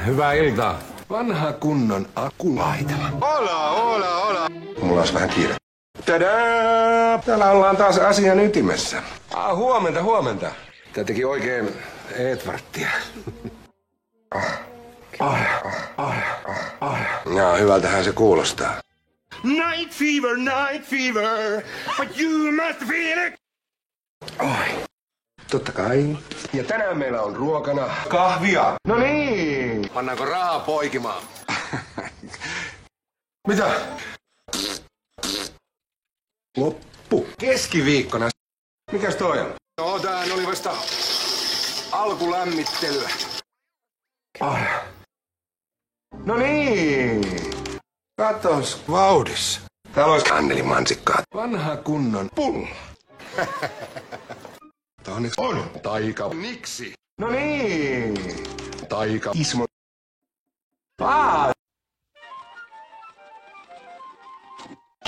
Hyvää iltaa. Vanha kunnon akulaitava. Hola. Mulla olisi vähän kiire. Tadaa! Täällä ollaan taas asian ytimessä. Huomenta. Tää teki oikein Edwardtia. Jaa, hyvältähän se kuulostaa. Night fever, but you must feel it. Totta kai. Ja tänään meillä on ruokana kahvia. No niin. Pannaanko rahaa poikimaan? Mitä? Loppu. Keskiviikkona. Mikäs toi on? No, tää oli vasta alkulämmittelyä. No niin. Katos vauhdissa. Täällä olisi kannelimansikkaa. Vanha kunnon pulla. Onneksi on taika. Niksi? No niin. Taika. Ismo.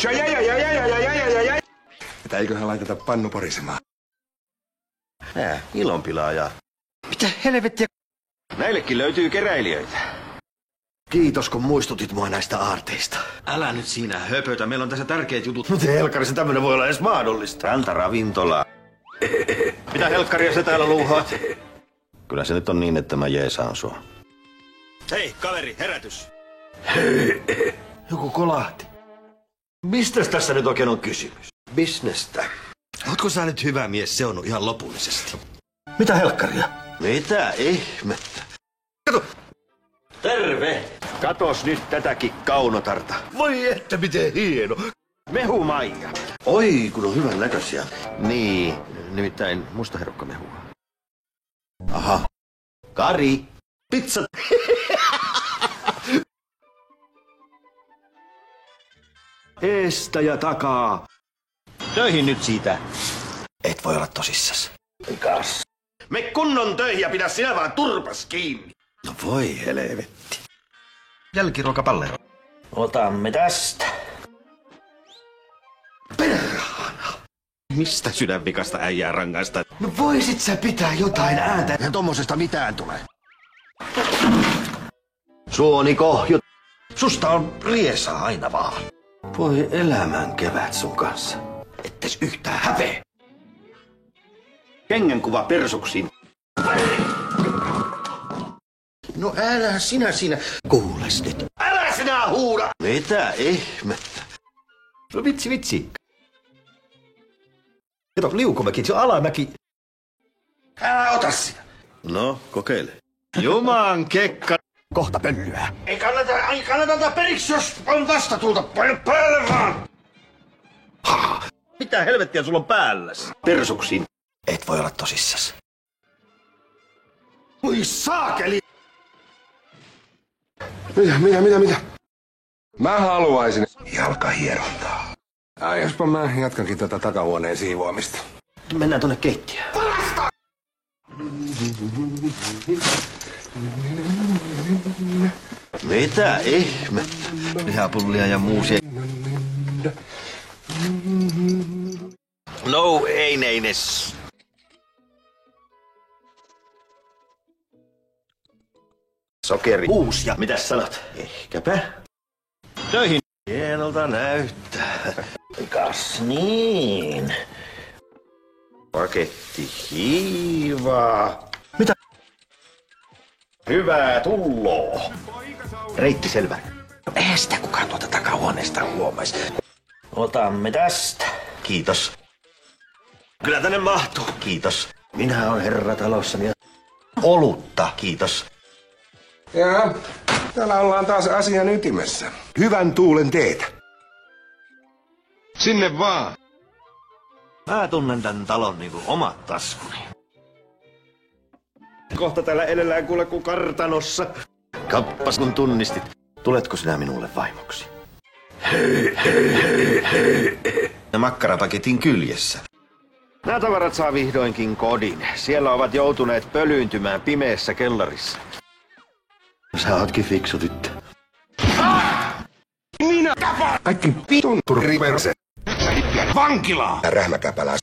Jai. Että eiköhän laiteta pannu porisemaan. Ilonpilaajaa. Mitä helvettiä? Näillekin löytyy keräilijöitä. Kiitos, kun muistutit mua näistä aarteista. Älä nyt siinä höpötä, meillä on tässä tärkeät jutut. Mutta helkkarissa tämmönen voi olla edes mahdollista. Rantaravintola. Mitä helkkaria sä täällä luuhaat? Kyllä se nyt on niin, että mä jeesaan sua. Hei, kaveri, herätys! Joku kolahti. Mistäs tässä nyt oikein on kysymys? Bisnestä. Ootko sä nyt hyvä mies seonnut ihan lopullisesti? Mitä helkkaria? Mitä ihmettä? Kato! Terve! Katos nyt tätäkin kaunotarta. Voi että miten hieno! Mehumaija. Oi, kun on hyvän näköisiä. Niin, nimittäin mustaherukkamehua. Aha. Kari. Pizza. Eestä ja takaa. Töihin nyt siitä. Et voi olla tosissas. Kas. Me kunnon töihin ja pidä sinä vaan turpas kiinni. No voi helvetti. Jälkiruokapallero. Otamme tästä. Perhana. Mistä sydänvikasta äijää rangaista? No voisit sä pitää jotain ääntä. Eihän tommosesta mitään tule. Suoni kohjut. Susta on riesaa aina vaan. Voi elämän kevät sun kanssa. Ettes yhtään häpeä. Kengänkuva persuksiin. No älä sinä siinä. Kuules nyt. Älä sinä huuda! Mitä ihmettä? No vitsi. Kato, liukumäki, se on alamäki. Älä ota sitä. No, kokeile. Juman kekka. Kohta pöllyää. Ei kannata antaa periksi, jos on vastatulta. Paina päälle vaan! Mitä helvettiä sulla on päälläs? Persuksiin. Et voi olla tosissas. Voi saakeli! Mitä? Mä haluaisin jalkahierontaa. Jospa mä jatkankin tätä takahuoneen siivoamista. Mennään tonne keittiöön. Parasta! Mitä ihmettä? Lihapullia ja muusia. No, ei neines. Sokeri. Uusia. Mitäs sanot? Ehkäpä. Töihin. Hienolta näyttää. Kas niin. Paketti hiivaa. Mitä? Hyvää tulloo. Reitti selvä. No eihän sitä kukaan tuolta takahuoneesta huomaisi. Otamme tästä. Kiitos. Kyllä tänne mahtuu. Kiitos. Minä olen herra talossani. Olutta. Kiitos. Ja täällä ollaan taas asian ytimessä. Hyvän tuulen teetä. Sinne vaan. Mä tunnen tän talon niinku omat taskuni. Kohta täällä edellään kuule kuin kartanossa. Kappas kun tunnistit. Tuletko sinä minulle vaimoksi? Ja makkarapaketin kyljessä. Nämä tavarat saa vihdoinkin kodin. Siellä ovat joutuneet pölyyntymään pimeässä kellarissa. Sä ootkin fiksu tyttö. Minä tapaan kaikki vitun riverse. Sä hippiä vankilaa. Ja rähmäkäpälää.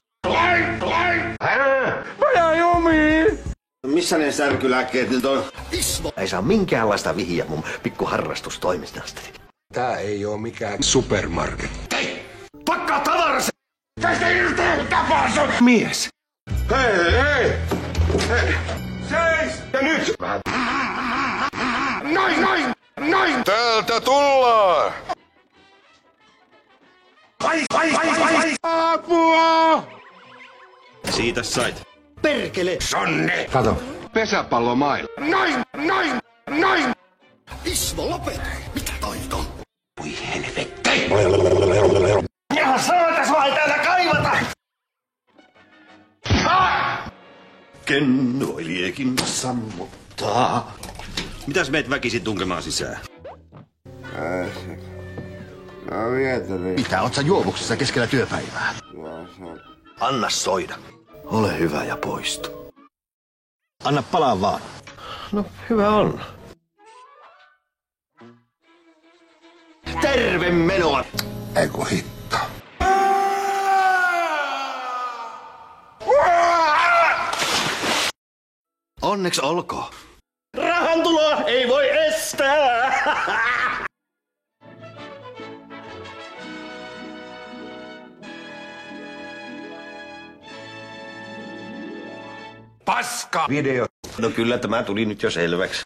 Mä jäin omiin. Missä ne särkylääkkeet nyt on? Ismo! Ei saa minkäänlaista vihiä mun pikku harrastustoiminnastani. Tää ei oo mikään supermarketti. Pakkaa tavarasi! Tästä irtoon tapaus on Mies! Hei! Seis! Ja nyt! Noin! Täältä tullaan! Ai! Apua! Siitä sait. Perkele! Sonne! Kato, pesäpallomailla. Noin! Ismo, lopeta! Mitä toi on? Voi helvetti! Ja saatas vai täällä kaivata! Kennoiliekin sammuttaa. Mitäs meet väkisin tunkemaan sisään? No vietäni. Mitä, oot sä juovuksessa keskellä työpäivää? Anna soida. Ole hyvä ja poistu. Anna palaa vaan. No, hyvä on. Terve menoa! Eiku hitto. Onneksi olkoon. Rahantuloa ei voi estää! Paska! Video. No kyllä tämä tuli nyt jo selväksi.